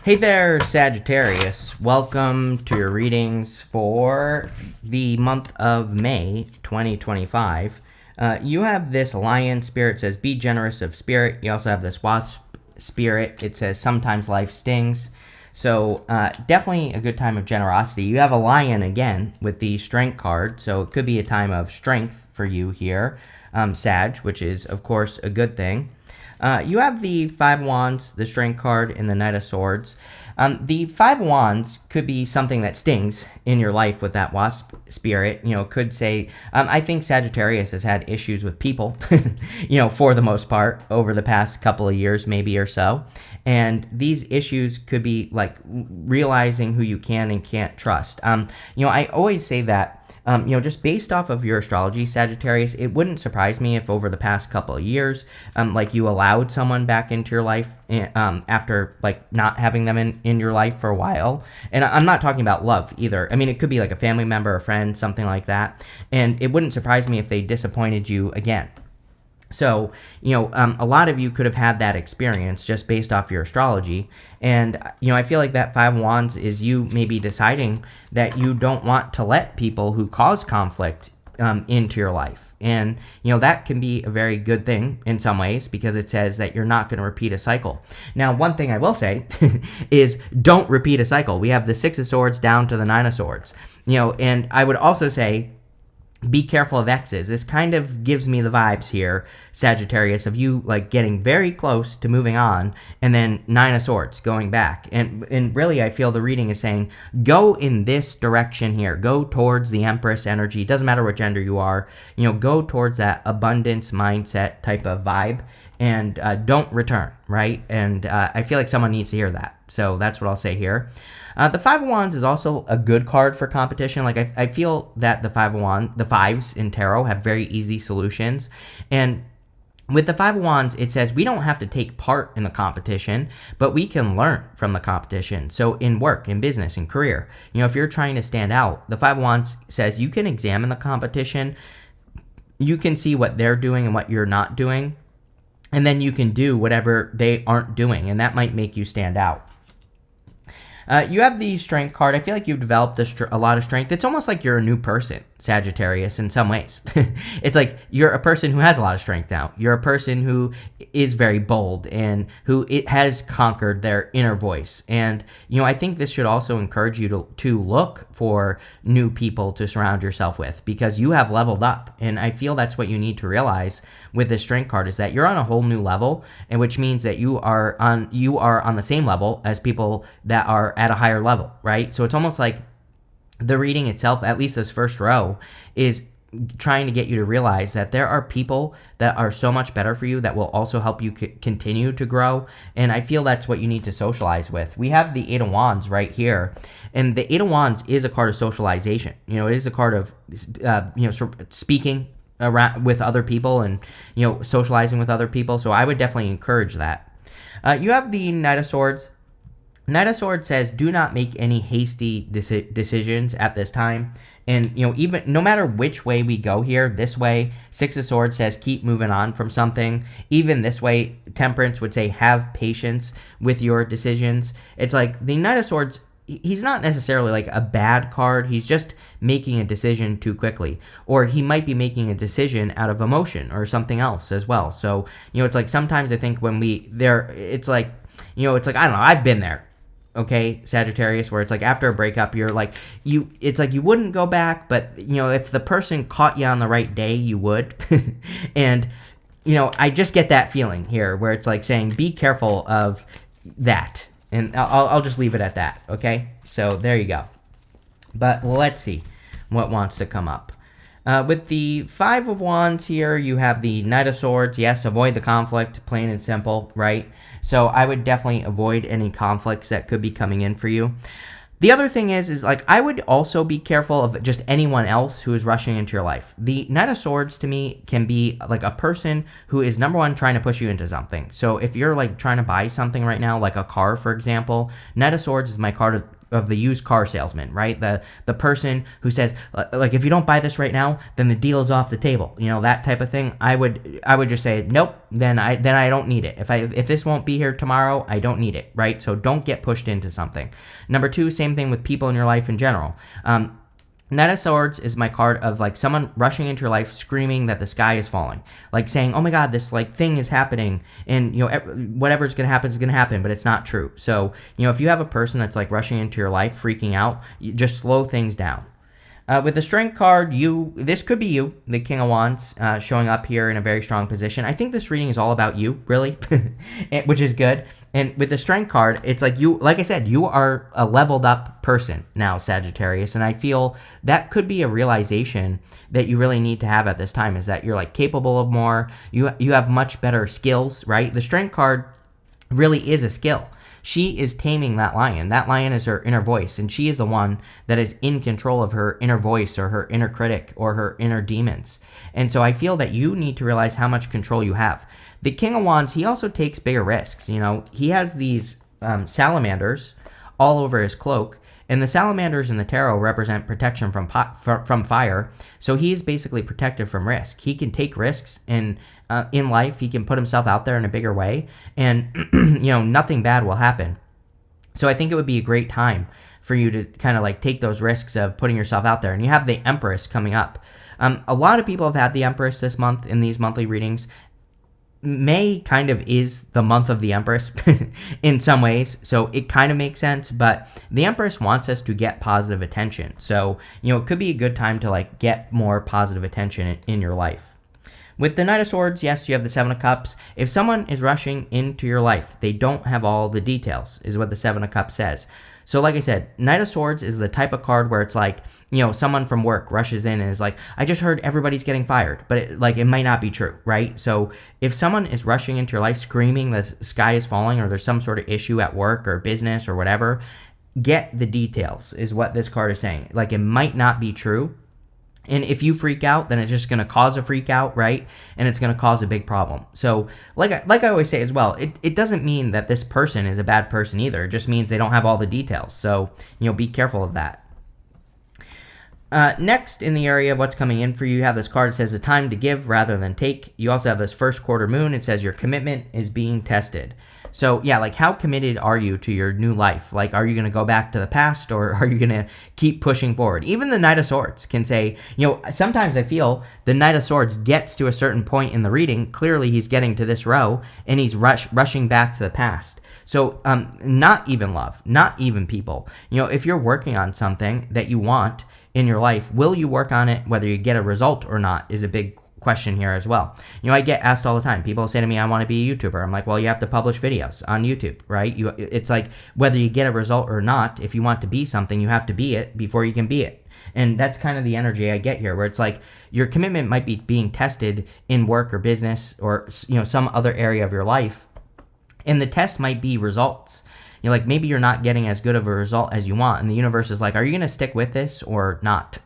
Hey there, Sagittarius. Welcome to your readings for the month of May 2025. You have this lion spirit, says be generous of spirit. You also have this wasp spirit. It says sometimes life stings. So definitely a good time of generosity. You have a lion again with the strength card. So it could be a time of strength for you here, Sag, which is, of course, a good thing. You have the Five of Wands, the Strength card, and the Knight of Swords. The Five of Wands could be something that stings in your life with that wasp spirit. Could say, I think Sagittarius has had issues with people, for the most part, over the past couple of years, maybe or so. And these issues could be like realizing who you can and can't trust. I always say that. Just based off of your astrology, Sagittarius, it wouldn't surprise me if over the past couple of years, you allowed someone back into your life after not having them in your life for a while. And I'm not talking about love either. I mean, it could be like a family member, a friend, something like that. And it wouldn't surprise me if they disappointed you again. So, a lot of you could have had that experience just based off your astrology. And, I feel like that Five of Wands is you maybe deciding that you don't want to let people who cause conflict into your life. And, that can be a very good thing in some ways because it says that you're not going to repeat a cycle. Now, one thing I will say is don't repeat a cycle. We have the Six of Swords down to the Nine of Swords, and I would also say, be careful of exes. This kind of gives me the vibes here, Sagittarius, of you getting very close to moving on and then Nine of Swords going back. And really I feel the reading is saying go in this direction here. Go towards the Empress energy. Doesn't matter what gender you are. Go towards that abundance mindset type of vibe and don't return, right? And I feel like someone needs to hear that. So that's what I'll say here. The Five of Wands is also a good card for competition. I feel that the fives in tarot have very easy solutions. And with the Five of Wands, it says we don't have to take part in the competition, but we can learn from the competition. So in work, in business, in career, if you're trying to stand out, the Five of Wands says you can examine the competition. You can see what they're doing and what you're not doing. And then you can do whatever they aren't doing. And that might make you stand out. You have the Strength card. I feel like you've developed a lot of strength. It's almost like you're a new person, Sagittarius, in some ways. It's like you're a person who has a lot of strength now. You're a person who is very bold and who has conquered their inner voice. And, I think this should also encourage you to look for new people to surround yourself with because you have leveled up. And I feel that's what you need to realize with the Strength card is that you're on a whole new level, and which means that you are on the same level as people that are at a higher level, right? So it's almost like the reading itself, at least this first row, is trying to get you to realize that there are people that are so much better for you that will also help you continue to grow. And I feel that's what you need to socialize with. We have the Eight of Wands right here. And the Eight of Wands is a card of socialization. It is a card of, speaking around with other people and, socializing with other people. So I would definitely encourage that. You have the Knight of Swords. Knight of Swords says, do not make any hasty decisions at this time. And, even no matter which way we go here, this way, Six of Swords says, keep moving on from something. Even this way, Temperance would say, have patience with your decisions. It's like the Knight of Swords, he's not necessarily a bad card. He's just making a decision too quickly. Or he might be making a decision out of emotion or something else as well. So, it's like sometimes I think when it's like, I don't know, I've been there. Okay, Sagittarius, where it's like after a breakup, it's like you wouldn't go back, but, if the person caught you on the right day, you would. And, I just get that feeling here where it's like saying, be careful of that. And I'll just leave it at that, okay? So there you go. But let's see what wants to come up. With the Five of Wands here, you have the Knight of Swords. Yes, avoid the conflict, plain and simple, right? So I would definitely avoid any conflicts that could be coming in for you. The other thing is I would also be careful of just anyone else who is rushing into your life. The Knight of Swords to me can be like a person who is, number one, trying to push you into something. So if you're trying to buy something right now, like a car, for example, Knight of Swords is my card of the used car salesman, right? The person who says, like, if you don't buy this right now, then the deal is off the table. That type of thing. I would just say, nope, then I don't need it. If this won't be here tomorrow, I don't need it, right? So don't get pushed into something. Number two, same thing with people in your life in general. Knight of Swords is my card of like someone rushing into your life screaming that the sky is falling, like saying, oh my god, this like thing is happening, and whatever's gonna happen is gonna happen, but it's not true. So if you have a person that's like rushing into your life freaking out, you just slow things down. With the Strength card, this could be you, the King of Wands, showing up here in a very strong position. I think this reading is all about you, really, which is good. And with the Strength card, it's like like I said, you are a leveled up person now, Sagittarius. And I feel that could be a realization that you really need to have at this time, is that you're like capable of more. You have much better skills, right? The Strength card really is a skill. She is taming that lion. That lion is her inner voice, and she is the one that is in control of her inner voice or her inner critic or her inner demons. And so I feel that you need to realize how much control you have. The King of Wands, he also takes bigger risks. He has these salamanders all over his cloak, and the salamanders in the tarot represent protection from fire. So he is basically protected from risk. He can take risks, and in life, he can put himself out there in a bigger way, and nothing bad will happen. So I think it would be a great time for you to kind of like take those risks of putting yourself out there. And you have the Empress coming up. A lot of people have had the Empress this month in these monthly readings. May kind of is the month of the Empress in some ways, so it kind of makes sense, but the Empress wants us to get positive attention. So, it could be a good time to like get more positive attention in your life. With the Knight of Swords, yes, you have the Seven of Cups. If someone is rushing into your life, they don't have all the details, is what the Seven of Cups says. So like I said, Knight of Swords is the type of card where it's like, someone from work rushes in and is like, I just heard everybody's getting fired, but it might not be true, right? So if someone is rushing into your life screaming the sky is falling, or there's some sort of issue at work or business or whatever, get the details, is what this card is saying. Like, it might not be true. And if you freak out, then it's just going to cause a freak out, right? And it's going to cause a big problem. So like I always say as well, it doesn't mean that this person is a bad person either. It just means they don't have all the details. So, be careful of that. Next, in the area of what's coming in for you, you have this card that says a time to give rather than take. You also have this first quarter moon. It says your commitment is being tested. So yeah, like, how committed are you to your new life? Like, are you going to go back to the past, or are you going to keep pushing forward? Even the Knight of Swords can say, sometimes I feel the Knight of Swords gets to a certain point in the reading. Clearly he's getting to this row and he's rushing back to the past. So not even love, not even people. If you're working on something that you want in your life, will you work on it whether you get a result or not, is a big question here as well. I get asked all the time. People say to me, I want to be a YouTuber. I'm like, well, you have to publish videos on YouTube, right? It's like, whether you get a result or not, if you want to be something, you have to be it before you can be it. And that's kind of the energy I get here, where it's like your commitment might be being tested in work or business or some other area of your life, and the test might be results. Like, maybe you're not getting as good of a result as you want, and the universe is like, are you going to stick with this or not?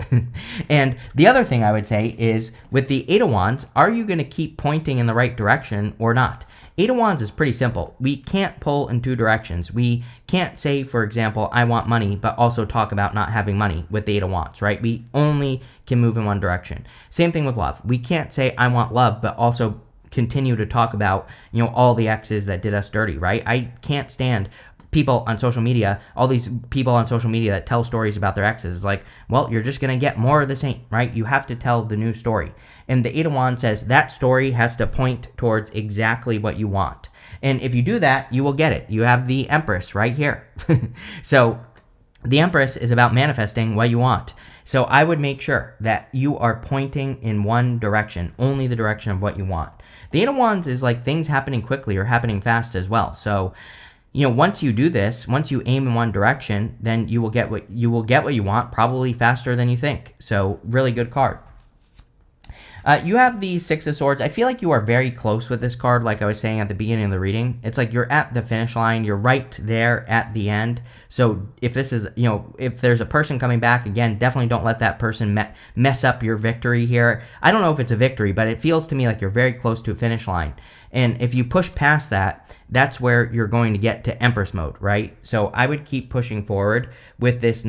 And the other thing I would say is, with the Eight of Wands, are you going to keep pointing in the right direction or not? Eight of Wands is pretty simple. We can't pull in two directions. We can't say, for example, I want money, but also talk about not having money with the Eight of Wands, right? We only can move in one direction. Same thing with love. We can't say I want love, but also continue to talk about, all the exes that did us dirty, right? I can't stand people on social media, all these people on social media that tell stories about their exes. It's like, well, you're just going to get more of the same, right? You have to tell the new story. And the Eight of Wands says that story has to point towards exactly what you want. And if you do that, you will get it. You have the Empress right here. So the Empress is about manifesting what you want. So I would make sure that you are pointing in one direction, only the direction of what you want. The Eight of Wands is like things happening quickly or happening fast as well. So once you do this, once you aim in one direction, then you will get what you want, probably faster than you think. So really good card. You have the Six of Swords. I feel like you are very close with this card, like I was saying at the beginning of the reading. It's like you're at the finish line. You're right there at the end. So if this is, if there's a person coming back, again, definitely don't let that person mess up your victory here. I don't know if it's a victory, but it feels to me like you're very close to a finish line. And if you push past that, that's where you're going to get to Empress mode, right? So I would keep pushing forward with this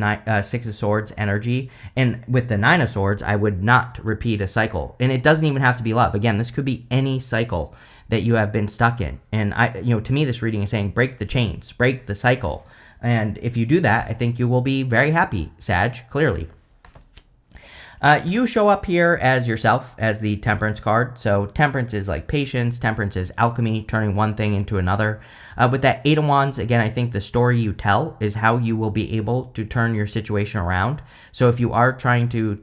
Six of Swords energy. And with the Nine of Swords, I would not repeat a cycle. And it doesn't even have to be love. Again, this could be any cycle that you have been stuck in. And to me, this reading is saying break the chains, break the cycle. And if you do that, I think you will be very happy, Sag, clearly. You show up here as yourself, as the Temperance card. So Temperance is like patience. Temperance is alchemy, turning one thing into another. With that Eight of Wands, again, I think the story you tell is how you will be able to turn your situation around. So if you are trying to,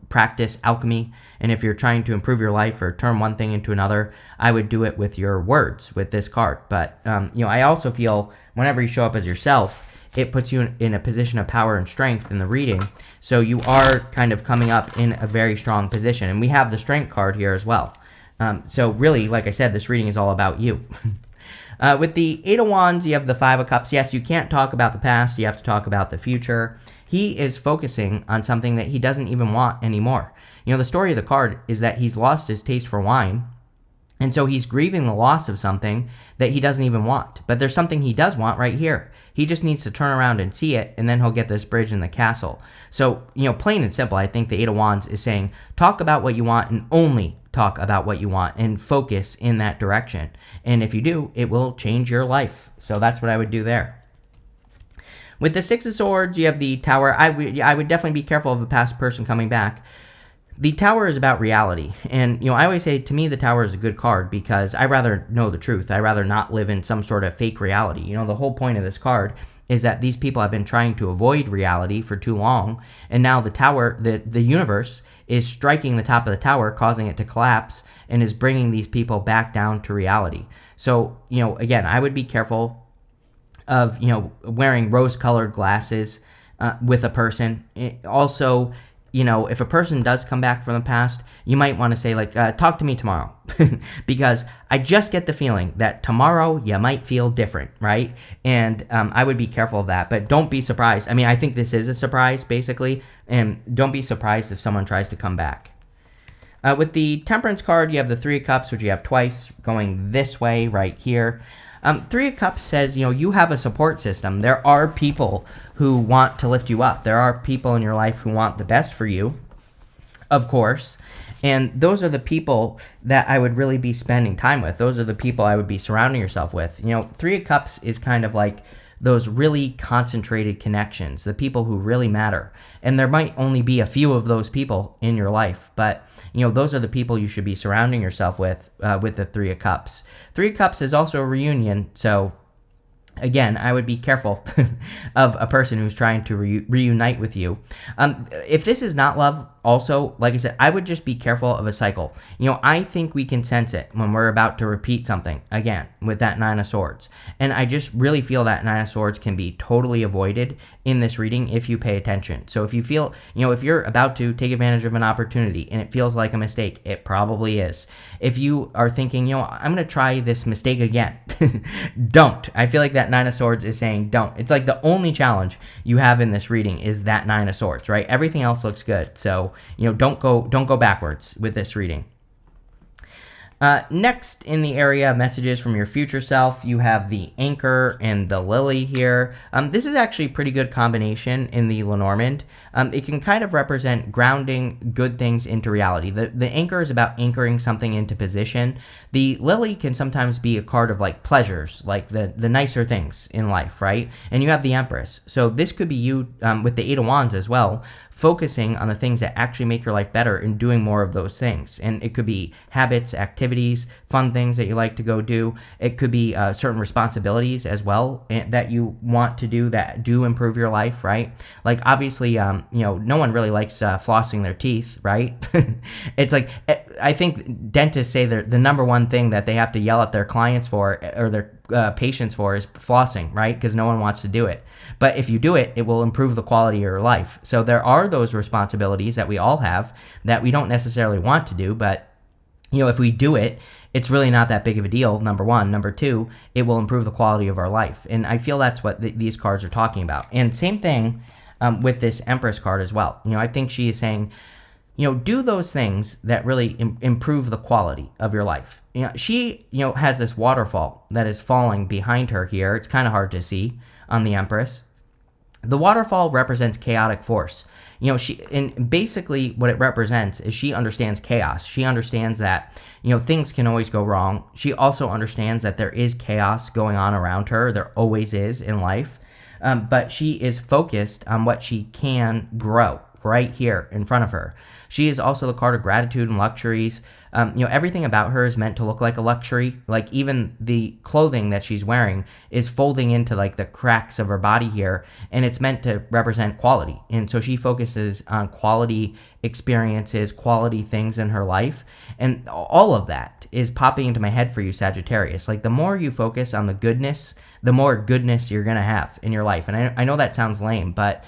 practice alchemy, and if you're trying to improve your life or turn one thing into another, I would do it with your words with this card. But, I also feel whenever you show up as yourself, it puts you in a position of power and strength in the reading. So you are kind of coming up in a very strong position. And we have the Strength card here as well. So really, like I said, this reading is all about you. With the Eight of Wands, you have the Five of Cups. Yes, you can't talk about the past. You have to talk about the future. He is focusing on something that he doesn't even want anymore. The story of the card is that he's lost his taste for wine. And so he's grieving the loss of something that he doesn't even want. But there's something he does want right here. He just needs to turn around and see it, and then he'll get this bridge in the castle. So, plain and simple, I think the Eight of Wands is saying, talk about what you want and only talk about what you want and focus in that direction. And if you do, it will change your life. So that's what I would do there. With the Six of Swords, you have the Tower. I would definitely be careful of a past person coming back. The Tower is about reality. And, I always say, to me, the Tower is a good card because I rather know the truth. I rather not live in some sort of fake reality. The whole point of this card is that these people have been trying to avoid reality for too long. And now the Tower, the universe, is striking the top of the tower, causing it to collapse, and is bringing these people back down to reality. So, again, I would be careful of, wearing rose-colored glasses with a person. Also, if a person does come back from the past, you might want to say, talk to me tomorrow. Because I just get the feeling that tomorrow you might feel different, right? And I would be careful of that. But don't be surprised. I mean, I think this is a surprise, basically. And don't be surprised if someone tries to come back. With the Temperance card, you have the Three of Cups, which you have twice, going this way right here. Three of Cups says, you have a support system. There are people who want to lift you up. There are people in your life who want the best for you, of course. And those are the people that I would really be spending time with. Those are the people I would be surrounding yourself with. Three of Cups is kind of like those really concentrated connections, the people who really matter. And there might only be a few of those people in your life, but those are the people you should be surrounding yourself with the Three of Cups. Three of Cups is also a reunion, so again, I would be careful of a person who's trying to reunite with you. If this is not love, also, like I said, I would just be careful of a cycle. I think we can sense it when we're about to repeat something, again, with that Nine of Swords. And I just really feel that Nine of Swords can be totally avoided in this reading if you pay attention. So if you feel, if you're about to take advantage of an opportunity and it feels like a mistake, it probably is. If you are thinking, I'm going to try this mistake again, don't. I feel like that Nine of Swords is saying don't. It's like the only challenge you have in this reading is that Nine of Swords, right? Everything else looks good. So, don't go backwards with this reading. Next in the area of messages from your future self, you have the Anchor and the Lily here. This is actually a pretty good combination in the Lenormand. It can kind of represent grounding good things into reality. The Anchor is about anchoring something into position. The Lily can sometimes be a card of pleasures, like the nicer things in life, right? And you have the Empress. So this could be you with the Eight of Wands as well, focusing on the things that actually make your life better and doing more of those things. And it could be habits, activities, fun things that you like to go do. It could be certain responsibilities as well that you want to do that do improve your life, right? Like obviously, no one really likes flossing their teeth, right? It's like, I think dentists say the number one thing that they have to yell at their clients for or their patients for is flossing, right? Because no one wants to do it. But if you do it, it will improve the quality of your life. So there are those responsibilities that we all have that we don't necessarily want to do, but if we do it, it's really not that big of a deal, number one. Number two, it will improve the quality of our life. And I feel that's what these cards are talking about. And same thing with this Empress card as well. I think she is saying, do those things that really improve the quality of your life. She, has this waterfall that is falling behind her here. It's kind of hard to see on the Empress. The waterfall represents chaotic force. And basically what it represents is she understands chaos. She understands that, things can always go wrong. She also understands that there is chaos going on around her. There always is in life. But she is focused on what she can grow right here in front of her. She is also the card of gratitude and luxuries. Everything about her is meant to look like a luxury. Like even the clothing that she's wearing is folding into like the cracks of her body here, and it's meant to represent quality. And so she focuses on quality experiences, quality things in her life. And all of that is popping into my head for you, Sagittarius. Like the more you focus on the goodness, the more goodness you're going to have in your life. And I know that sounds lame, but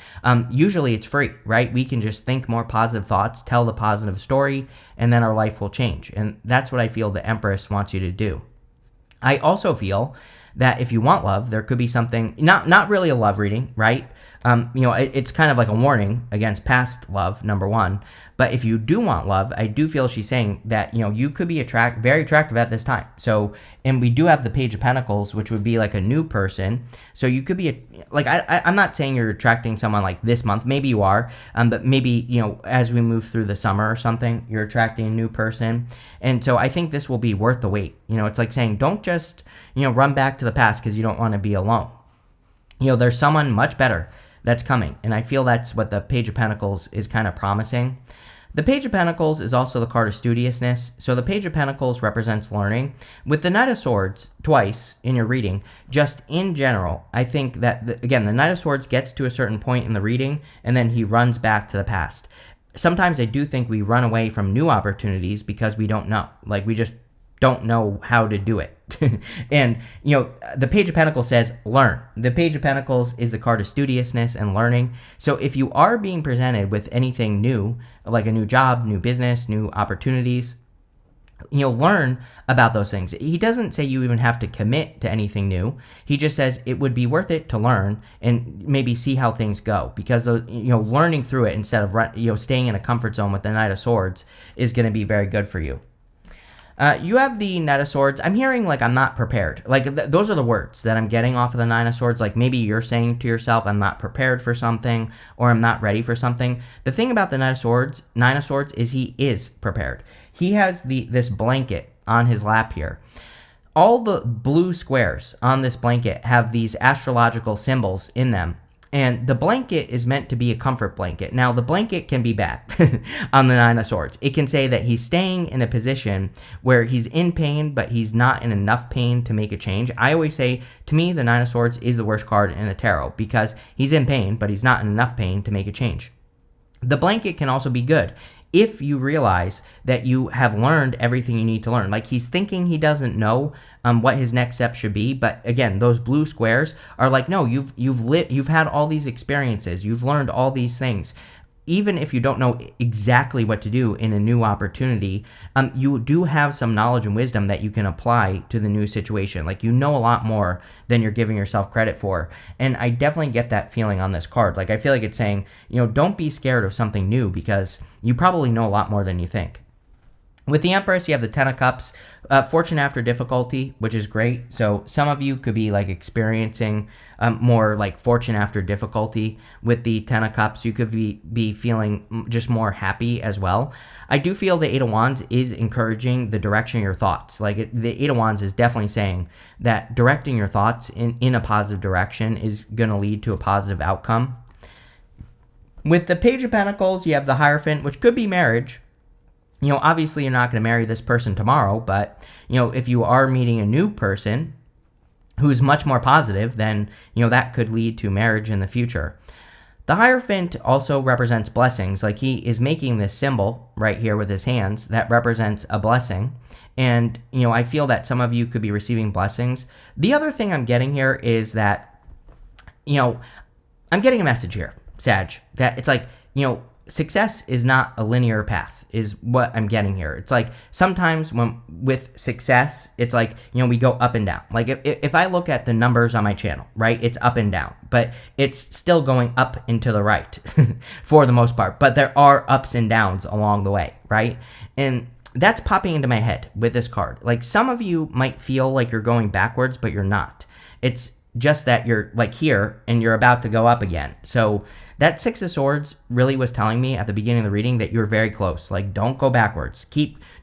usually it's free, right? We can just think more positive thoughts, tell the positive story, and then our life will change. And that's what I feel the Empress wants you to do. I also feel that if you want love, there could be something, not really a love reading, right? It's kind of like a warning against past love, number one. But if you do want love, I do feel she's saying that, you could be very attractive at this time. So, and we do have the Page of Pentacles, which would be like a new person. So you could be, I'm not saying you're attracting someone like this month. Maybe you are, but maybe, as we move through the summer or something, you're attracting a new person. And so I think this will be worth the wait. It's like saying, don't just, run back to the past because you don't want to be alone. There's someone much better that's coming. And I feel that's what the Page of Pentacles is kind of promising. The Page of Pentacles is also the card of studiousness. So the Page of Pentacles represents learning. With the Knight of Swords twice in your reading, just in general, I think that, again, the Knight of Swords gets to a certain point in the reading, and then he runs back to the past. Sometimes I do think we run away from new opportunities because we don't know. Like, we just don't know how to do it. And, the Page of Pentacles says learn. The Page of Pentacles is the card of studiousness and learning. So if you are being presented with anything new, like a new job, new business, new opportunities, learn about those things. He doesn't say you even have to commit to anything new. He just says it would be worth it to learn and maybe see how things go, because learning through it instead of staying in a comfort zone with the Knight of Swords is going to be very good for you. You have the Knight of Swords. I'm hearing like I'm not prepared. Like those are the words that I'm getting off of the Nine of Swords. Like maybe you're saying to yourself, I'm not prepared for something, or I'm not ready for something. The thing about the Nine of Swords is he is prepared. He has this blanket on his lap here. All the blue squares on this blanket have these astrological symbols in them. And the blanket is meant to be a comfort blanket. Now, the blanket can be bad on the Nine of Swords. It can say that he's staying in a position where he's in pain, but he's not in enough pain to make a change. I always say, to me, the Nine of Swords is the worst card in the tarot because he's in pain, but he's not in enough pain to make a change. The blanket can also be good if you realize that you have learned everything you need to learn. Like he's thinking he doesn't know what his next step should be, but again, those blue squares are like, no, you've had all these experiences, you've learned all these things. Even if you don't know exactly what to do in a new opportunity, you do have some knowledge and wisdom that you can apply to the new situation. Like, you know a lot more than you're giving yourself credit for. And I definitely get that feeling on this card. Like, I feel like it's saying, don't be scared of something new because you probably know a lot more than you think. With the Empress, you have the Ten of Cups, fortune after difficulty, which is great. So some of you could be like experiencing more like fortune after difficulty. With the Ten of Cups, you could be feeling just more happy as well. I do feel the Eight of Wands is encouraging the direction of your thoughts. Like the Eight of Wands is definitely saying that directing your thoughts in a positive direction is going to lead to a positive outcome. With the Page of Pentacles, you have the Hierophant, which could be marriage. Obviously you're not going to marry this person tomorrow, but, if you are meeting a new person who's much more positive, then, that could lead to marriage in the future. The Hierophant also represents blessings. Like he is making this symbol right here with his hands that represents a blessing. And, I feel that some of you could be receiving blessings. The other thing I'm getting here is that, I'm getting a message here, Sag, that it's like, success is not a linear path, is what I'm getting here. It's like sometimes when with success, it's like, we go up and down. Like if I look at the numbers on my channel, right, it's up and down, but it's still going up and to the right for the most part. But there are ups and downs along the way, right? And that's popping into my head with this card. Like some of you might feel like you're going backwards, but you're not. It's just that you're like here and you're about to go up again. So that Six of Swords really was telling me at the beginning of the reading that you're very close. Like, don't go backwards.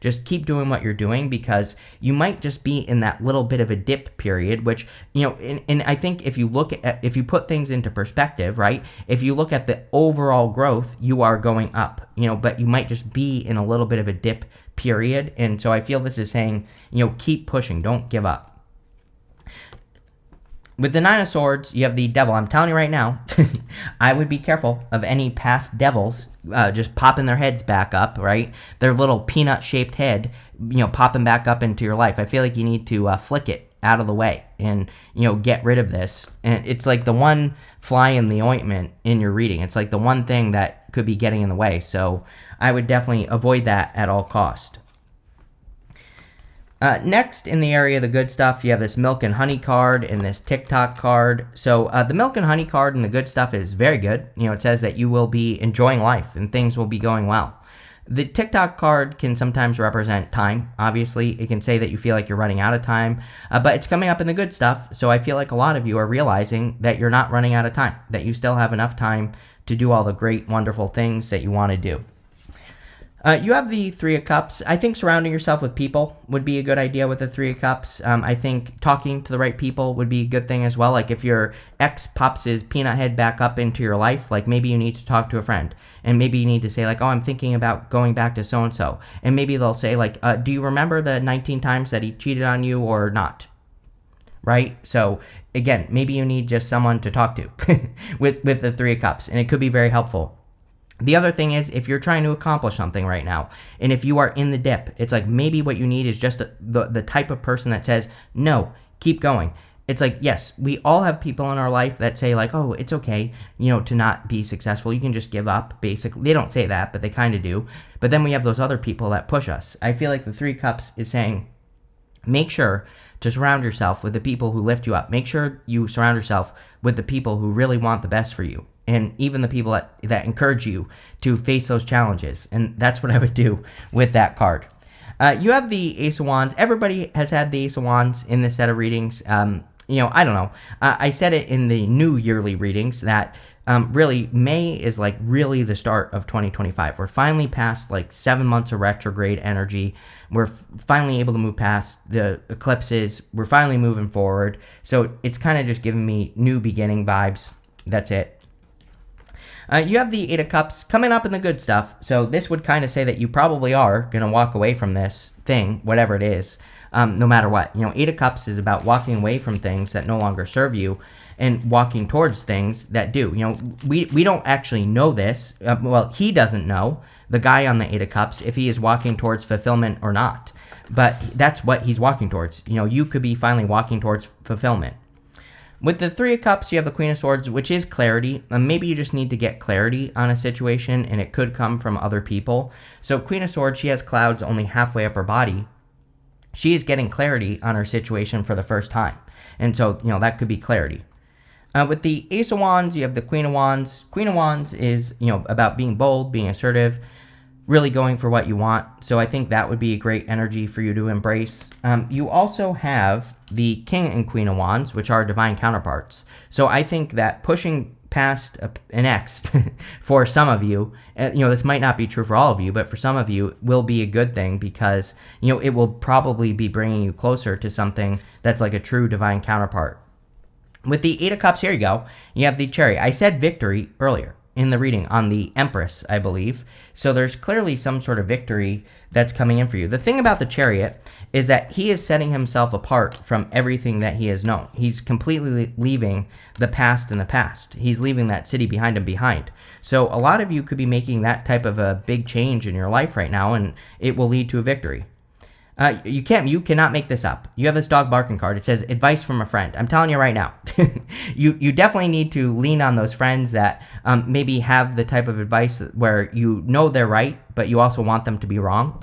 Just keep doing what you're doing, because you might just be in that little bit of a dip period, which, and I think if you put things into perspective, right? If you look at the overall growth, you are going up, but you might just be in a little bit of a dip period. And so I feel this is saying, keep pushing, don't give up. With the Nine of Swords, you have the Devil. I'm telling you right now, I would be careful of any past devils just popping their heads back up, right? Their little peanut-shaped head, popping back up into your life. I feel like you need to flick it out of the way and, get rid of this. And it's like the one fly in the ointment in your reading. It's like the one thing that could be getting in the way. So I would definitely avoid that at all cost. Next, in the area of the good stuff, you have this Milk and Honey card and this TikTok card. So the Milk and Honey card and the good stuff is very good. It says that you will be enjoying life and things will be going well. The TikTok card can sometimes represent time. Obviously, it can say that you feel like you're running out of time, but it's coming up in the good stuff. So I feel like a lot of you are realizing that you're not running out of time, that you still have enough time to do all the great, wonderful things that you want to do. You have the Three of Cups. I think surrounding yourself with people would be a good idea with the Three of Cups. I think talking to the right people would be a good thing as well. Like if your ex pops his peanut head back up into your life, like maybe you need to talk to a friend. And maybe you need to say like, oh, I'm thinking about going back to so-and-so. And maybe they'll say like, do you remember the 19 times that he cheated on you or not? Right? So again, maybe you need just someone to talk to with the Three of Cups. And it could be very helpful. The other thing is, if you're trying to accomplish something right now, and if you are in the dip, it's like maybe what you need is just the type of person that says, no, keep going. It's like, yes, we all have people in our life that say like, oh, it's okay, to not be successful. You can just give up, basically. They don't say that, but they kind of do. But then we have those other people that push us. I feel like the Three Cups is saying, make sure to surround yourself with the people who lift you up. Make sure you surround yourself with the people who really want the best for you. And even the people that encourage you to face those challenges. And that's what I would do with that card. You have the Ace of Wands. Everybody has had the Ace of Wands in this set of readings. I don't know. I said it in the new yearly readings that really May is like really the start of 2025. We're finally past like 7 months of retrograde energy. We're finally able to move past the eclipses. We're finally moving forward. So it's kind of just giving me new beginning vibes. That's it. You have the Eight of Cups coming up in the good stuff. So this would kind of say that you probably are going to walk away from this thing, whatever it is, no matter what. Eight of Cups is about walking away from things that no longer serve you and walking towards things that do. We don't actually know this. Well, he doesn't know, the guy on the Eight of Cups, if he is walking towards fulfillment or not. But that's what he's walking towards. You could be finally walking towards fulfillment. With the Three of Cups, you have the Queen of Swords, which is clarity. Maybe you just need to get clarity on a situation, and it could come from other people. So Queen of Swords, she has clouds only halfway up her body. She is getting clarity on her situation for the first time. And so, that could be clarity. With the Ace of Wands, you have the Queen of Wands. Queen of Wands is, about being bold, being assertive, really going for what you want. So I think that would be a great energy for you to embrace. You also have the King and Queen of Wands, which are divine counterparts. So I think that pushing past an ex for some of you, this might not be true for all of you, but for some of you will be a good thing because, it will probably be bringing you closer to something that's like a true divine counterpart. With the Eight of Cups, here you go. You have the Chariot. I said victory earlier in the reading on the Empress, I believe. So there's clearly some sort of victory that's coming in for you. The thing about the Chariot is that he is setting himself apart from everything that he has known. He's completely leaving the past in the past. He's leaving that city behind him behind. So a lot of you could be making that type of a big change in your life right now, and it will lead to a victory. You cannot make this up. You have this dog barking card. It says advice from a friend. I'm telling you right now, you definitely need to lean on those friends that maybe have the type of advice where you know they're right, but you also want them to be wrong.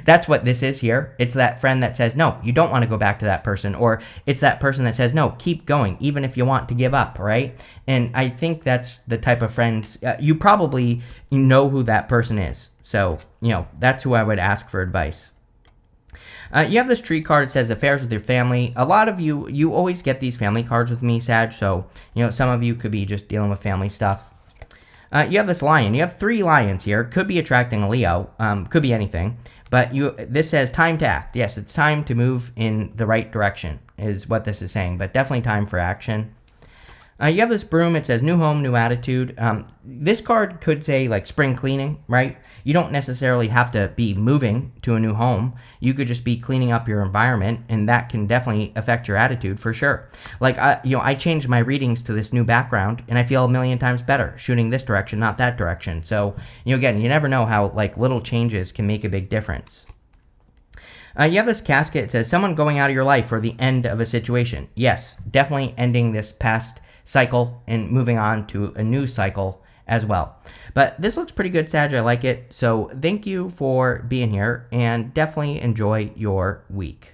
That's what this is here. It's that friend that says, no, you don't want to go back to that person. Or it's that person that says, no, keep going, even if you want to give up, right? And I think that's the type of friends, you probably know who that person is. So, that's who I would ask for advice. You have this tree card. It says affairs with your family. A lot of you always get these family cards with me, Sag. So, some of you could be just dealing with family stuff. You have this lion. You have 3 lions here. Could be attracting a Leo. Could be anything. But this says time to act. Yes, it's time to move in the right direction is what this is saying. But definitely time for action. You have this broom. It says new home, new attitude. This card could say like spring cleaning, right? You don't necessarily have to be moving to a new home. You could just be cleaning up your environment, and that can definitely affect your attitude for sure. Like, I changed my readings to this new background, and I feel a million times better shooting this direction, not that direction. So, again, you never know how like little changes can make a big difference. You have this casket. It says someone going out of your life or the end of a situation. Yes, definitely ending this past cycle and moving on to a new cycle as well. But this looks pretty good, Sag. I like it. So thank you for being here and definitely enjoy your week.